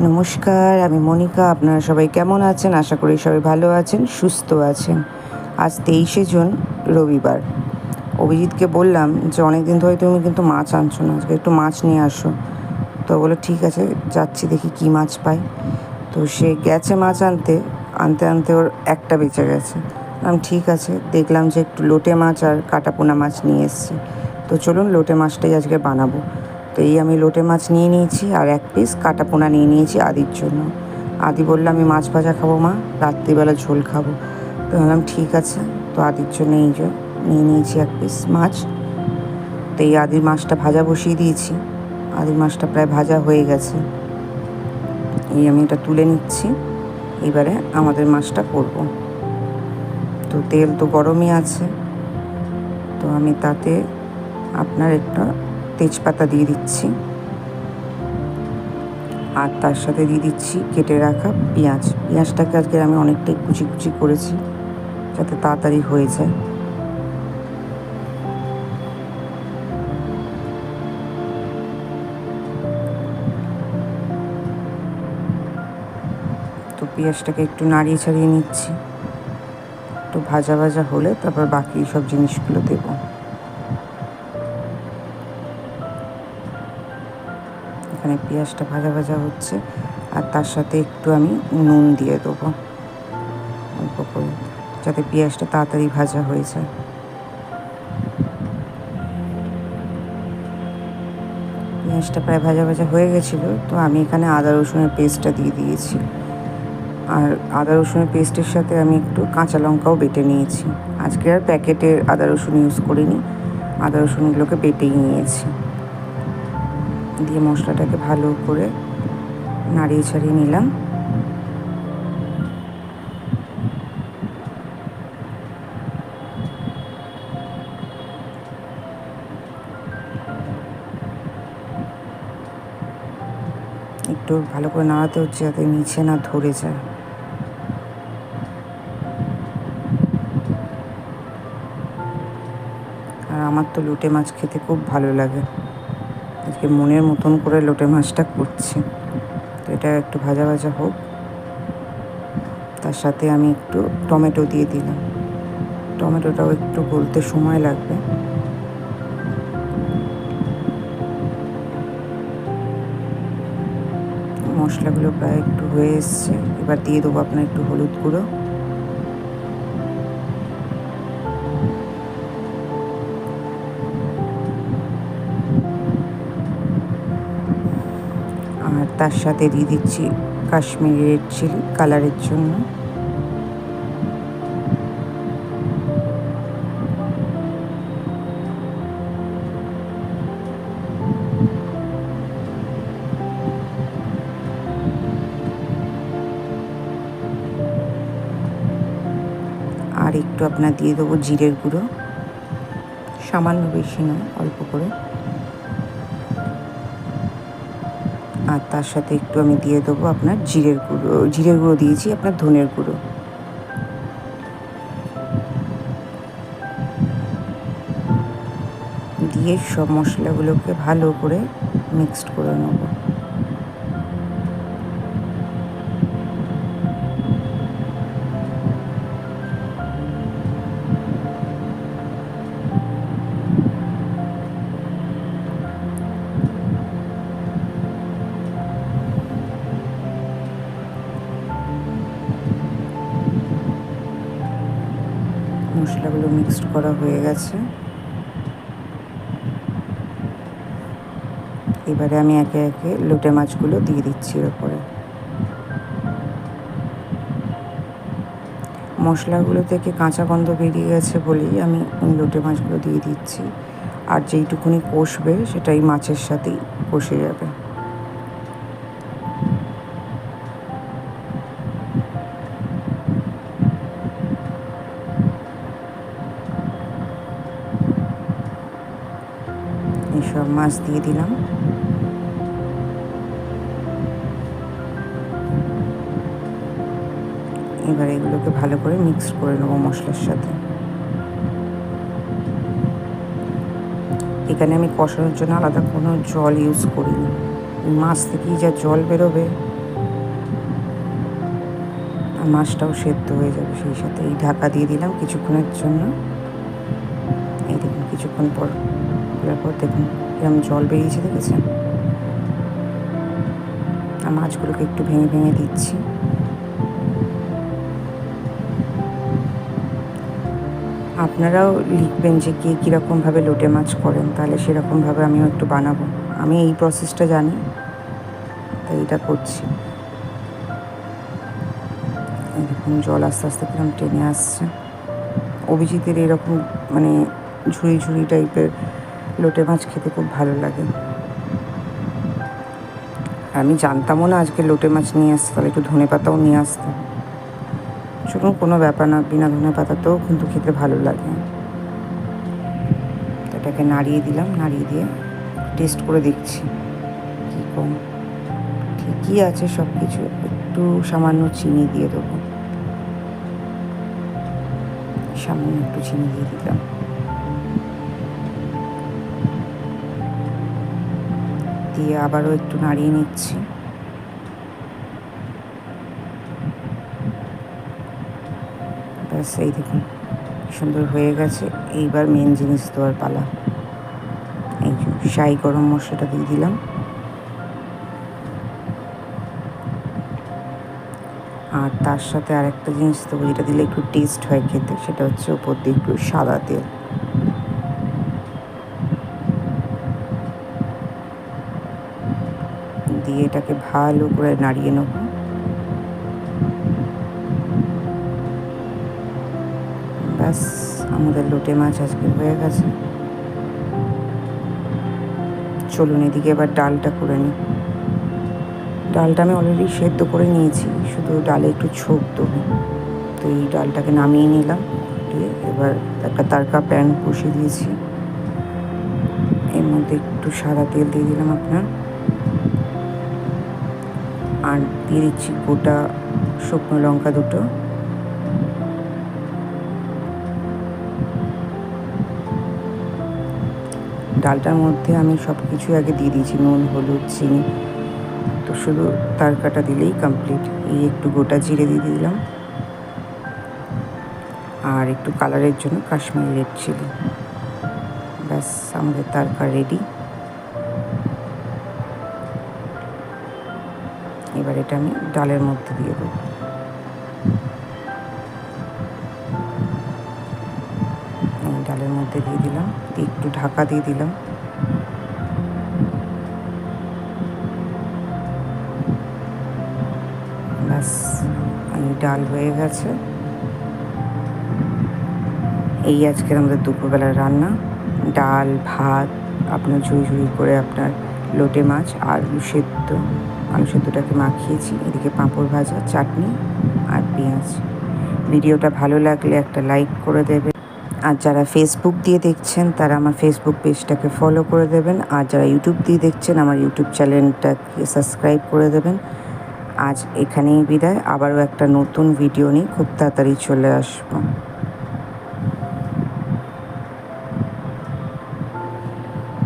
নমস্কার, আমি মনিকা। আপনারা সবাই কেমন আছেন? আশা করি সবাই ভালো আছেন, সুস্থ আছেন। আজ 23শে জুন, রবিবার। অভিজিৎকে বললাম যে অনেক দিন ধরে তুমি কিন্তু মাছ আনছো না, আজকে একটু মাছ নিয়ে আসো। তো বলে ঠিক আছে, যাচ্ছি, দেখি কী মাছ পাই। তো সে গেছে মাছ আনতে আনতে আনতে ওর একটা বেঁচে গেছে। আমি ঠিক আছে, দেখলাম যে একটু লোটে মাছ আর কাটাপোনা মাছ নিয়ে এসছে। তো চলুন লোটে মাছটাই আজকে বানাবো। তো এই আমি লোটে মাছ নিয়ে নিয়েছি আর এক পিস কাটাপোনা নিয়ে নিয়েছি আদির জন্য। আদি বললো আমি মাছ ভাজা খাবো মা, রাত্রিবেলা ঝোল খাবো। তো বললাম ঠিক আছে। তো আদির জন্য এই যে নিয়ে নিয়েছি এক পিস মাছ। তো এই আদির মাছটা ভাজা বসিয়ে দিয়েছি। আদির মাছটা প্রায় ভাজা হয়ে গেছে। এই আমি এটা তুলে নিচ্ছি। এবারে আমাদের মাছটা করব। তো তেল তো গরমই আছে, তো আমি তাতে আপনার একটা তেজপাতা দিয়ে দিচ্ছি আর তার সাথে দিয়ে দিচ্ছি কেটে রাখা পেঁয়াজটাকে আজকে আমি অনেকটাই কুচি কুচি করেছি যাতে তাড়াতাড়ি হয়ে যায়। তো পেঁয়াজটাকে একটু নাড়িয়ে ছাড়িয়ে নিচ্ছি, একটু ভাজা ভাজা হলে তারপর বাকি সব জিনিসগুলো দেব। এখানে পেঁয়াজটা ভাজা ভাজা হচ্ছে আর তার সাথে একটু আমি নুন দিয়ে দেবো অল্প করে, যাতে পেঁয়াজটা তাড়াতাড়ি ভাজা হয়ে যায়। পেঁয়াজটা প্রায় ভাজা ভাজা হয়ে গেছিলো, তো আমি এখানে আদা রসুনের পেস্টটা দিয়ে দিয়েছি। আর আদা রসুনের পেস্টের সাথে আমি একটু কাঁচা লঙ্কাও বেটে নিয়েছি। আজকে আর প্যাকেটের আদা রসুন ইউজ করিনি, আদা রসুনগুলোকে বেটেই নিয়েছি। দিয়ে মশলাটাকে ভালো করে নাড়িয়ে ছাড়িয়ে নিলাম। একটু ভালো করে নাড়াতে হচ্ছে যাতে নিচে না ধরে যায়। আর আমার তো লোটে মাছ খেতে খুব ভালো লাগে, আজকে মনের মতন করে লোটে মাছটা করছি। তো এটা একটু ভাজা ভাজা হোক, তার সাথে আমি একটু টমেটো দিয়ে দিলাম। টমেটোটাও একটু গলতে সময় লাগবে। মশলাগুলো প্রায় একটু হয়ে এসছে, এবার দিয়ে দেবো আপনার একটু হলুদ গুঁড়ো, আর তার সাথে দিয়ে দিচ্ছি কাশ্মীরি রেড চিলি কালারের জন্য। আর একটু আপনার দিয়ে দেবো জিরের গুঁড়ো, সামান্য, বেশি নয়, অল্প করে। আর তার সাথে একটু আমি দিয়ে দেবো আপনার জিরের গুঁড়ো দিয়েছি, আপনার ধনের গুঁড়ো। দিয়ে সব মশলাগুলোকে ভালো করে মিক্সড করে নেব। মশলাগুলো মিক্সড করা হয়ে গেছে। এবারে আমি একে একে লোটে মাছগুলো দিয়ে দিচ্ছি এর উপরে। মশলাগুলো থেকে কাঁচা গন্ধ বেরিয়ে গেছে বলেই আমি লোটে মাছগুলো দিয়ে দিচ্ছি। আর যেইটুকুনি কষবে সেটাই মাছের সাথেই কষে যাবে। এইসব মাছ দিয়ে দিলাম। এবার এগুলোকে ভালো করে মিক্স করে নেবো মশলার সাথে। এখানে আমি কষানোর জন্য আলাদা কোনো জল ইউজ করিনি, মাছ থেকেই যা জল বেরোবে আর মাছটাও সেদ্ধ হয়ে যাবে সেই সাথে। এই ঢাকা দিয়ে দিলাম কিছুক্ষণের জন্য। এই দেখুন কিছুক্ষণ পর খোলার পর দেখুন এরকম জল বেরিয়েছে, দেখেছেন? আর মাছগুলোকে একটু ভেঙে ভেঙে দিচ্ছি। আপনারাও লিখবেন যে কে কীরকমভাবে লোটে মাছ করেন, তাহলে সেরকমভাবে আমিও একটু বানাবো। আমি এই প্রসেসটা জানি, তাই এটা করছি। এই দেখুন জল আস্তে আস্তে কিরকম টেনে আসছে। অভিজিতের এরকম মানে ঝুড়ি ঝুড়ি টাইপের লোটে মাছ খেতে খুব ভালো লাগে। আমি জানতামও না আজকে লোটে মাছ নিয়ে আসতে, তাহলে একটু ধনে পাতাও নিয়ে আসতাম। চলুন, কোনো ব্যাপার না, বিনা ধনে পাতাতেও কিন্তু খেতে ভালো লাগে। এটাকে নাড়িয়ে দিলাম, নাড়িয়ে দিয়ে টেস্ট করে দেখছি কী কম। ঠিকই আছে সব কিছু, একটু সামান্য চিনি দিয়ে দেবো, সামান্য একটু চিনি দিয়ে দিলাম। দিয়ে আবারও একটু নাড়িয়ে নিচ্ছি। ব্যাস, এই দেখুন সুন্দর হয়ে গেছে। এইবার মেন জিনিস দেওয়ার পালা। এই যে শাহি গরম মশলাটা দিয়ে দিলাম। আর তার সাথে আরেকটা জিনিস দেবো, যেটা দিলে একটু টেস্ট হয় খেতে, সেটা হচ্ছে ওপর দিয়ে একটু সাদা তেল। দিয়ে এটাকে ভালো করে নাড়িয়ে নেব। ব্যাস, আমাদের লোটে মাছ আজকে হয়ে গেছে। চলুন এদিকে এবার ডালটা করে নিই। ডালটা আমি অলরেডি সেদ্ধ করে নিয়েছি, শুধু ডালে একটু ছোপ দেবো। তো এই ডালটাকে নামিয়ে নিলাম, দিয়ে এবার একটা তারকা প্যান বসিয়ে দিয়েছি। এর মধ্যে একটু সাদা তেল দিয়ে দিলাম আপনার, আর দিয়ে দিচ্ছি গোটা শুকনো লঙ্কা দুটো। ডালটার মধ্যে আমি সব কিছু আগে দিয়ে দিয়েছি, নুন, হলুদ, চিনি। তো শুধু তারকাটা দিলেই কমপ্লিট। এই একটু গোটা জিরে দিয়ে দিলাম, আর একটু কালারের জন্য কাশ্মীরি রেড চিলি। ব্যাস, আমাদের তারকা রেডি। এবার এটা আমি ডালের মধ্যে দিয়ে দেবো। ডালের মধ্যে দিয়ে দিলাম, একটু ঢাকা দিয়ে দিলাম। ব্যাস, ডাল হয়ে গেছে। এই আজকের আমাদের দুপুরবেলার রান্না। ডাল, ভাত, আপনার ঝুড়ি ঝুড়ি করে আপনার লোটে মাছ, আলু সেদ্ধ, আলু সেদ্ধটাকে মাখিয়েছি। এদিকে পাঁপড় ভাজা, চাটনি আর পেঁয়াজ। ভিডিওটা ভালো লাগলে একটা লাইক করে দেবেন। আর যারা ফেসবুক দিয়ে দেখছেন তারা আমার ফেসবুক পেজটাকে ফলো করে দেবেন। আর যারা ইউটিউব দিয়ে দেখছেন আমার ইউটিউব চ্যানেলটাকে সাবস্ক্রাইব করে দেবেন। আজ এখানেই বিদায়। আবারও একটা নতুন ভিডিও নিয়ে খুব তাড়াতাড়ি চলে আসবো।